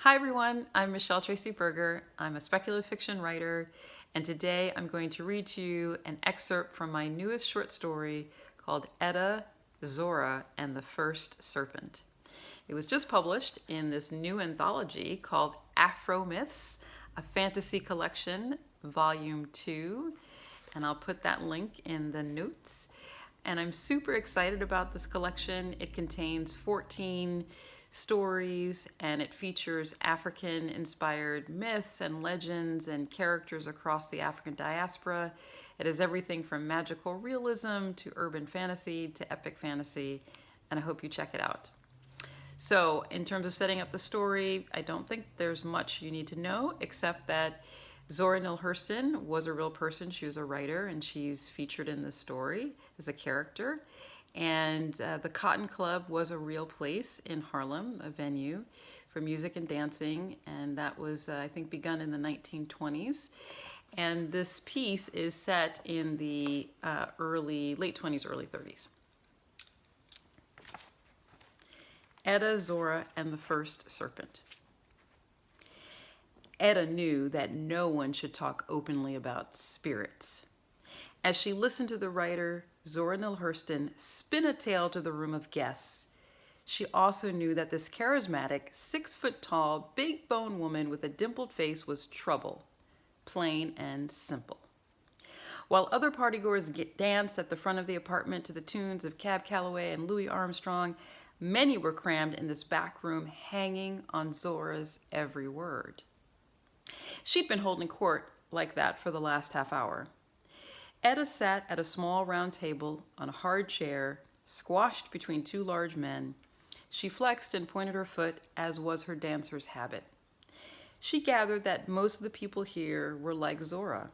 Hi everyone, I'm Michelle Tracy Berger. I'm a speculative fiction writer, and today I'm going to read to you an excerpt from my newest short story called Etta, Zora, and the First Serpent. It was just published in this new anthology called Afro Myths, a fantasy collection, volume 2, and I'll put that link in the notes. And I'm super excited about this collection. It contains 14 stories and it features African-inspired myths and legends and characters across the African diaspora. It has everything from magical realism to urban fantasy to epic fantasy, and I hope you check it out. So, in terms of setting up the story, I don't think there's much you need to know except that Zora Neale Hurston was a real person. She was a writer, and she's featured in this story as a character. And the Cotton Club was a real place in Harlem, a venue for music and dancing, and that was, I think, begun in the 1920s. And this piece is set in the late 20s, early 30s. Etta, Zora, and the First Serpent. Etta knew that no one should talk openly about spirits. As she listened to the writer, Zora Neale Hurston, spin a tale to the room of guests, she also knew that this charismatic, 6-foot-tall, big-boned woman with a dimpled face was trouble, plain and simple. While other partygoers danced at the front of the apartment to the tunes of Cab Calloway and Louis Armstrong, many were crammed in this back room, hanging on Zora's every word. She'd been holding court like that for the last half hour. Etta sat at a small round table on a hard chair, squashed between two large men. She flexed and pointed her foot, as was her dancer's habit. She gathered that most of the people here were like Zora.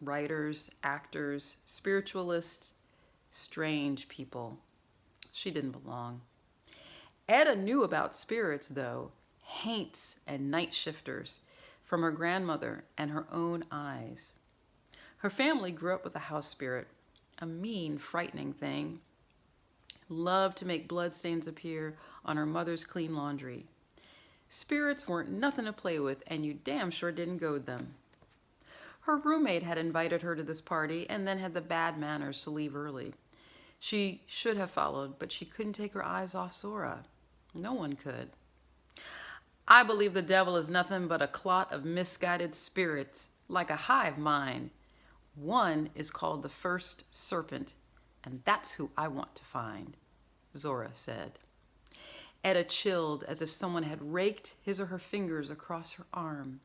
Writers, actors, spiritualists, strange people. She didn't belong. Etta knew about spirits, though, haints and night shifters, from her grandmother and her own eyes. Her family grew up with a house spirit, a mean, frightening thing. Loved to make bloodstains appear on her mother's clean laundry. Spirits weren't nothing to play with, and you damn sure didn't goad them. Her roommate had invited her to this party and then had the bad manners to leave early. She should have followed, but she couldn't take her eyes off Zora. No one could. I believe the devil is nothing but a clot of misguided spirits, like a hive mind. One is called the First Serpent, and that's who I want to find, Zora said. Etta chilled as if someone had raked his or her fingers across her arm.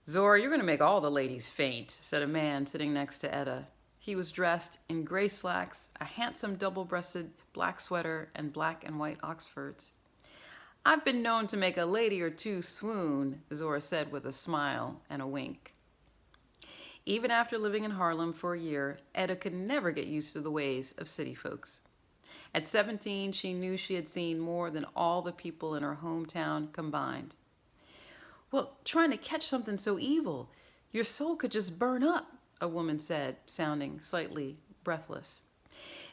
Zora, you're going to make all the ladies faint, said a man sitting next to Etta. He was dressed in gray slacks, a handsome double-breasted black sweater, and black and white Oxfords. I've been known to make a lady or two swoon, Zora said with a smile and a wink. Even after living in Harlem for a year, Etta could never get used to the ways of city folks. At 17, she knew she had seen more than all the people in her hometown combined. Well, trying to catch something so evil, your soul could just burn up, a woman said, sounding slightly breathless.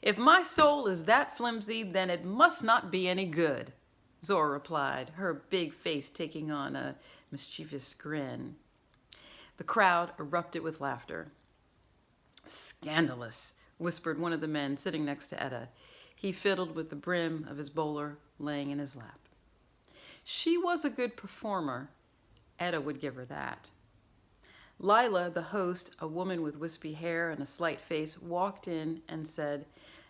If my soul is that flimsy, then it must not be any good, Zora replied, her big face taking on a mischievous grin. The crowd erupted with laughter. Scandalous, whispered one of the men sitting next to Etta. He fiddled with the brim of his bowler laying in his lap. She was a good performer. Etta would give her that. Lila, the host, a woman with wispy hair and a slight face, walked in and said,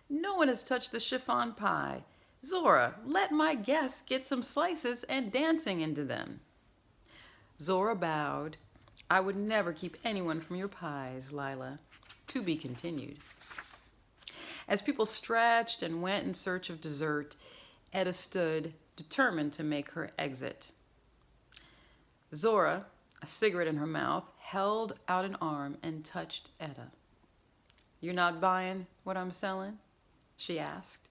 "No one has touched the chiffon pie. Zora, let my guests get some slices and dancing into them." Zora bowed. "I would never keep anyone from your pies, Lila." To be continued. As people stretched and went in search of dessert, Etta stood, determined to make her exit. Zora, a cigarette in her mouth, held out an arm and touched Etta. "You're not buying what I'm selling?" she asked.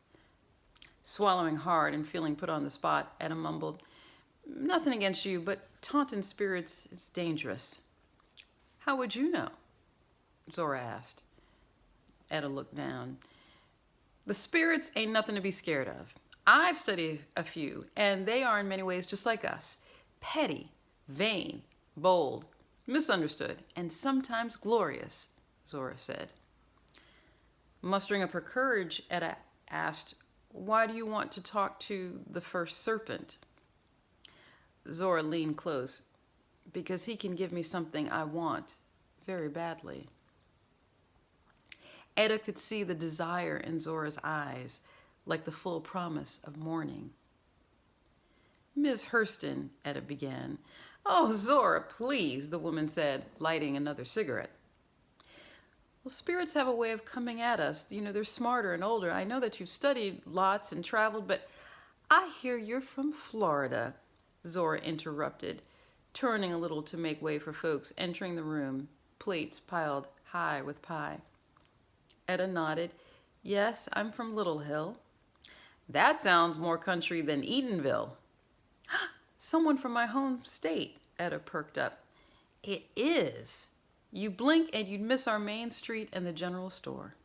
Swallowing hard and feeling put on the spot, Etta mumbled, "Nothing against you, but taunting spirits is dangerous." "How would you know?" Zora asked. Etta looked down. "The spirits ain't nothing to be scared of. I've studied a few, and they are in many ways just like us. Petty, vain, bold, misunderstood, and sometimes glorious, Zora said. Mustering up her courage, Etta asked, "Why do you want to talk to the first serpent?" Zora leaned close. "Because he can give me something I want very badly." Etta could see the desire in Zora's eyes, like the full promise of morning. "Miss Hurston," Etta began. "Oh, Zora, please," the woman said, lighting another cigarette. "Well, spirits have a way of coming at us. You know, they're smarter and older. I know that you've studied lots and traveled, but I hear you're from Florida," Zora interrupted, turning a little to make way for folks entering the room, plates piled high with pie. Etta nodded. "Yes, I'm from Little Hill." "That sounds more country than Eatonville." "Someone from my home state," Etta perked up. "It is. You blink and you'd miss our main street and the general store."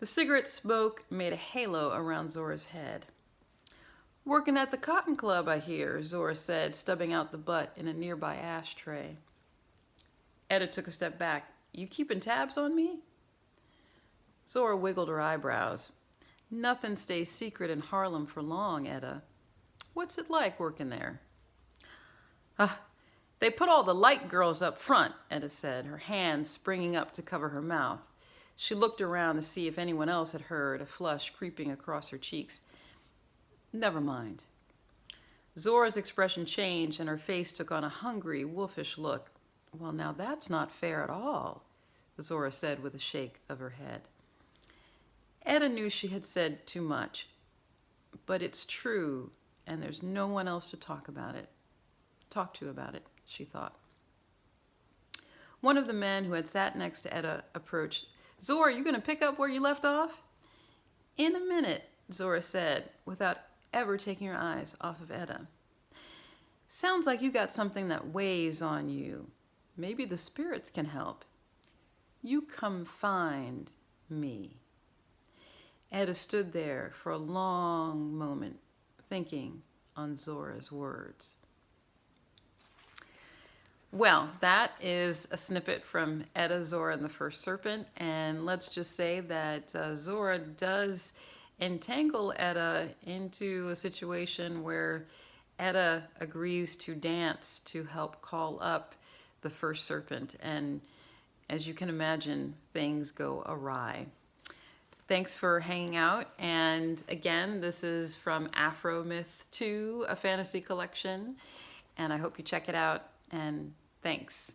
The cigarette smoke made a halo around Zora's head. "Working at the Cotton Club, I hear," Zora said, stubbing out the butt in a nearby ashtray. Etta took a step back. "You keeping tabs on me?" Zora wiggled her eyebrows. "Nothing stays secret in Harlem for long, Etta. What's it like working there?" They put all the light girls up front," Etta said, her hands springing up to cover her mouth. She looked around to see if anyone else had heard, a flush creeping across her cheeks. "Never mind." Zora's expression changed and her face took on a hungry, wolfish look. "Well, now that's not fair at all," Zora said with a shake of her head. Etta knew she had said too much, but it's true, and there's no one else to talk to about it, she thought. One of the men who had sat next to Etta approached. "Zora, you going to pick up where you left off?" "In a minute," Zora said, without ever taking her eyes off of Etta. "Sounds like you got something that weighs on you. Maybe the spirits can help. You come find me." Etta stood there for a long moment, thinking on Zora's words. Well, that is a snippet from Etta, Zora, and the First Serpent. And let's just say that Zora does entangle Etta into a situation where Etta agrees to dance to help call up the First Serpent. And as you can imagine, things go awry. Thanks for hanging out. And again, this is from Afro Myth 2, a fantasy collection. And I hope you check it out. And thanks.